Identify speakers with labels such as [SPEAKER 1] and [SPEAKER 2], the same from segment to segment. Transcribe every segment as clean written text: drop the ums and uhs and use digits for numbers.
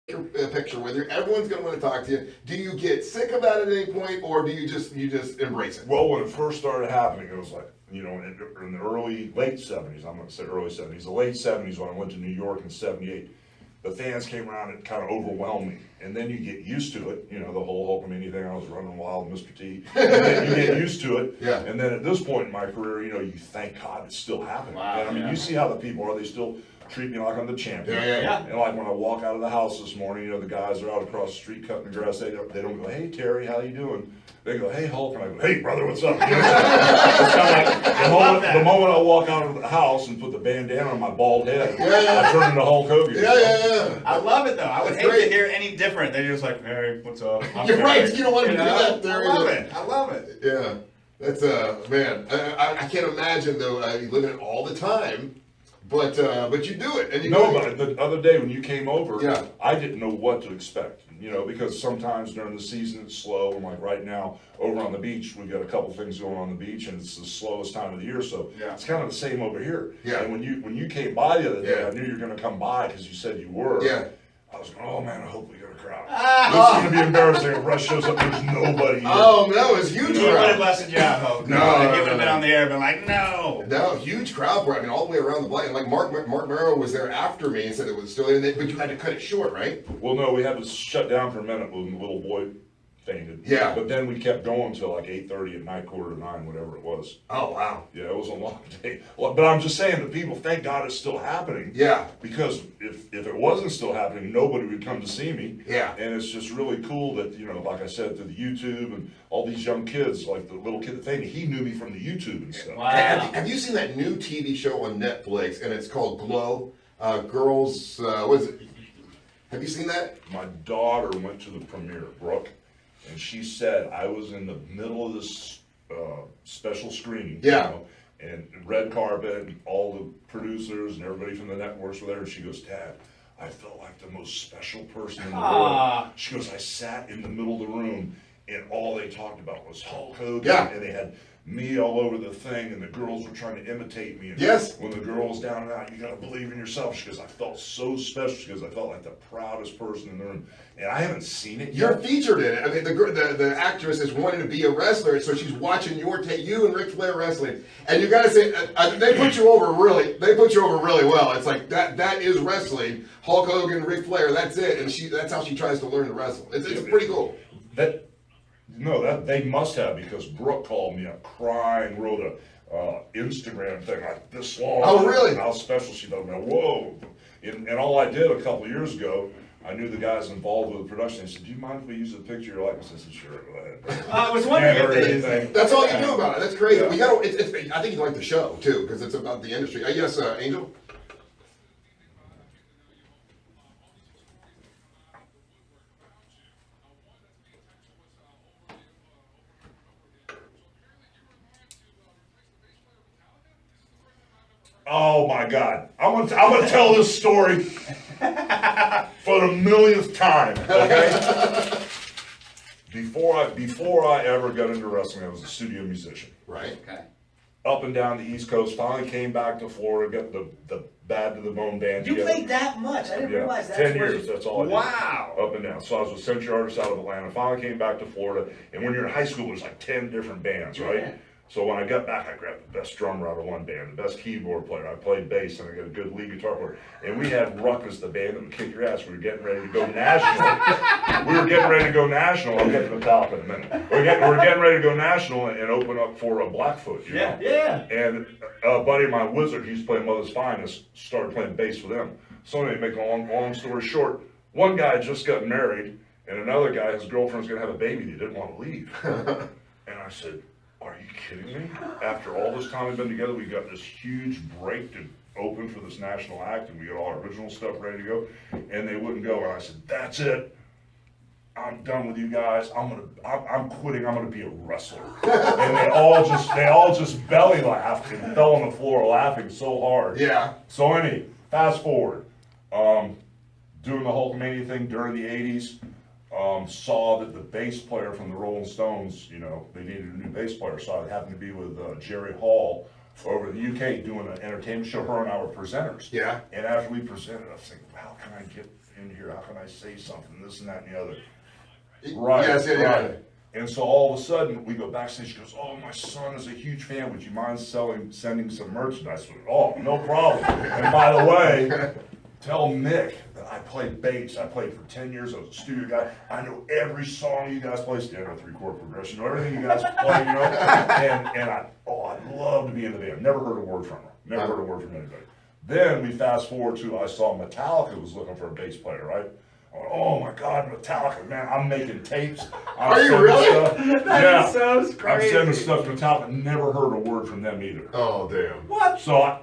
[SPEAKER 1] a picture with you. Everyone's going to want to talk to you. Do you get sick of that at any point, or do you just embrace it?
[SPEAKER 2] Well, when it first started happening, it was like, in the late 70s, I'm going to say early 70s, the late 70s when I went to New York in 78, the fans came around and kind of overwhelmed me. And then you get used to it, the whole Hulkamania thing, I was running wild with Mr. T. And then you get used to it.
[SPEAKER 1] Yeah.
[SPEAKER 2] And then at this point in my career, you thank God it's still happening.
[SPEAKER 3] Wow,
[SPEAKER 2] And I mean, you see how the people are, they still treat me like I'm the champion.
[SPEAKER 1] Yeah.
[SPEAKER 2] And like when I walk out of the house this morning, the guys are out across the street cutting the grass. They don't go, "Hey Terry, how you doing?" They go, "Hey Hulk," and I go, "Hey brother, what's up?" It's kind of like the moment I walk out of the house and put the bandana on my bald head, I turn into Hulk Hogan.
[SPEAKER 1] Yeah.
[SPEAKER 3] I love it though. I would hate to hear any different. They're just like, "Hey, what's up?"
[SPEAKER 1] You're right. You don't want to do that, Terry.
[SPEAKER 3] I love it.
[SPEAKER 1] Yeah. That's man. I can't imagine though. You live in it all the time. But you do it, and you
[SPEAKER 2] But the other day when you came over,
[SPEAKER 1] Yeah.
[SPEAKER 2] I didn't know what to expect. Because sometimes during the season it's slow. And like right now, over on the beach, we've got a couple things going on the beach, and it's the slowest time of the year. So it's kind of the same over here.
[SPEAKER 1] Yeah.
[SPEAKER 2] And when you came by the other day, I knew you were going to come by because you said you were.
[SPEAKER 1] Yeah.
[SPEAKER 2] I was going, "Oh man, I hope we got a crowd." This is going to be embarrassing if Russ shows up. There's nobody here.
[SPEAKER 1] Oh no, it's huge
[SPEAKER 3] You would
[SPEAKER 1] crowd.
[SPEAKER 3] have busted your job.
[SPEAKER 1] No,
[SPEAKER 3] He would have been on the air, been like, "No."
[SPEAKER 1] No, huge crowd for it. I mean, all the way around the block. And like Mark Merrow was there after me and said it was still in, but you had to cut it short, right?
[SPEAKER 2] Well, no, we had to shut down for a minute when the little boy fainted.
[SPEAKER 1] Yeah.
[SPEAKER 2] But then we kept going till like 8:30 at night, 8:45, whatever it was.
[SPEAKER 1] Oh wow.
[SPEAKER 2] Yeah, it was a long day. Well, but I'm just saying, the people, thank God it's still happening.
[SPEAKER 1] Yeah.
[SPEAKER 2] Because if it wasn't still happening, nobody would come to see me.
[SPEAKER 1] Yeah.
[SPEAKER 2] And it's just really cool that, like I said, through the YouTube and all these young kids, like the little kid that fainted, he knew me from the YouTube and stuff.
[SPEAKER 3] Wow.
[SPEAKER 1] Have you seen that new TV show on Netflix? And it's called Glow. Girls. What is it? Have you seen that?
[SPEAKER 2] My daughter went to the premiere, Brooke, and she said I was in the middle of this special screening.
[SPEAKER 1] Yeah.
[SPEAKER 2] And red carpet, and all the producers and everybody from the networks were there, and she goes, "Dad, I felt like the most special person in the world." She goes, "I sat in the middle of the room, and all they talked about was Hulk Hogan,
[SPEAKER 1] Yeah.
[SPEAKER 2] and they had me all over the thing, and the girls were trying to imitate me. And
[SPEAKER 1] Yes.
[SPEAKER 2] when the girl was down and out, you got to believe in yourself." She goes, "I felt so special." She goes, "I felt like the proudest person in the room." And I haven't seen it
[SPEAKER 1] You're
[SPEAKER 2] yet.
[SPEAKER 1] featured in it. I mean, the actress is wanting to be a wrestler, so she's watching you and Ric Flair wrestling, and you got to say they put you over really. They put you over really well. It's like that is wrestling. Hulk Hogan, Ric Flair. That's it, and that's how she tries to learn to wrestle. It's pretty cool.
[SPEAKER 2] That they must have, because Brooke called me up crying, wrote a Instagram thing like this long.
[SPEAKER 1] Oh, really?
[SPEAKER 2] And how special she felt. Whoa! And all I did a couple of years ago, I knew the guys involved with the production. They said, "Do you mind if we use a picture of your likeness?" I said, "Sure, go ahead."
[SPEAKER 3] I was wondering if they did.
[SPEAKER 2] Anything.
[SPEAKER 1] That's all you do about it. That's crazy.
[SPEAKER 2] Yeah.
[SPEAKER 1] We got. I think you like the show too because it's about the industry. Yes, Angel.
[SPEAKER 2] Oh my God! I'm gonna tell this story for the millionth time. Okay. Before I ever got into wrestling, I was a studio musician.
[SPEAKER 1] Right.
[SPEAKER 3] Okay.
[SPEAKER 2] Up and down the East Coast. Finally came back to Florida. Got the Bad to the Bone band.
[SPEAKER 3] You
[SPEAKER 2] together.
[SPEAKER 3] played that much? I didn't realize that.
[SPEAKER 2] 10 years, that's all I did.
[SPEAKER 3] Wow.
[SPEAKER 2] Up and down. So I was with Century Artists out of Atlanta. Finally came back to Florida. And when you're in high school, there's like 10 different bands, right?
[SPEAKER 3] Yeah.
[SPEAKER 2] So when I got back, I grabbed the best drummer out of one band, the best keyboard player. I played bass, and I got a good lead guitar player. And we had Ruckus, the band that would kick your ass. We were getting ready to go national. I'll get to Metallica in a minute. We're getting ready to go national and open up for a Blackfoot. You know?
[SPEAKER 3] Yeah.
[SPEAKER 2] And a buddy of mine, Wizard, he used to play Mother's Finest, started playing bass with them. So anyway, make a long story short, one guy just got married, and another guy, his girlfriend's gonna have a baby, and he didn't want to leave. And I said, "Are you kidding me? After all this time we've been together, we got this huge break to open for this national act, and we got all our original stuff ready to go," and they wouldn't go. And I said, "That's it. I'm done with you guys. I'm quitting. I'm gonna be a wrestler." And they all just belly laughed and fell on the floor laughing so hard.
[SPEAKER 1] Yeah.
[SPEAKER 2] So anyway, fast forward, doing the Hulkamania thing during the '80s. Saw that the bass player from the Rolling Stones, they needed a new bass player, so I happened to be with Jerry Hall over in the UK doing an entertainment show. Her and I were presenters.
[SPEAKER 1] Yeah.
[SPEAKER 2] And after we presented, I was thinking, how can I get in here? How can I say something? This and that and the other.
[SPEAKER 1] Yes, yeah, yeah.
[SPEAKER 2] Right. And so all of a sudden we go backstage. She goes, "Oh, my son is a huge fan. Would you mind sending some merchandise?" Oh, no problem. And by the way, tell Mick that I played bass. I played for 10 years. I was a studio guy. I know every song you guys play. Standard 3/4 progression. Know everything you guys play. You know. And I'd love to be in the band. Never heard a word from her. Never heard a word from anybody. Then we fast forward to I saw Metallica was looking for a bass player, right? I went, oh my God, Metallica, man! I'm making tapes.
[SPEAKER 1] Are you really?
[SPEAKER 3] That is so
[SPEAKER 2] I'm
[SPEAKER 3] crazy.
[SPEAKER 2] sending stuff to Metallica. Never heard a word from them either.
[SPEAKER 1] Oh damn.
[SPEAKER 3] What?
[SPEAKER 2] So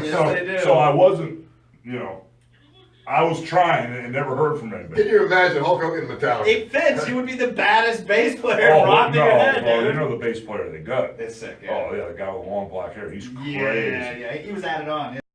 [SPEAKER 3] Yes, they do.
[SPEAKER 2] so I wasn't, you know, I was trying and never heard from anybody.
[SPEAKER 1] Can you imagine Hulk Hogan and Metallica?
[SPEAKER 3] It fits. You would be the baddest bass player
[SPEAKER 2] Oh,
[SPEAKER 3] rocking
[SPEAKER 2] no,
[SPEAKER 3] your head,
[SPEAKER 2] well,
[SPEAKER 3] dude.
[SPEAKER 2] you know the bass player they got.
[SPEAKER 3] It's sick, yeah.
[SPEAKER 2] Oh yeah, the guy with long black hair. He's crazy.
[SPEAKER 3] Yeah, he was added on. Yeah.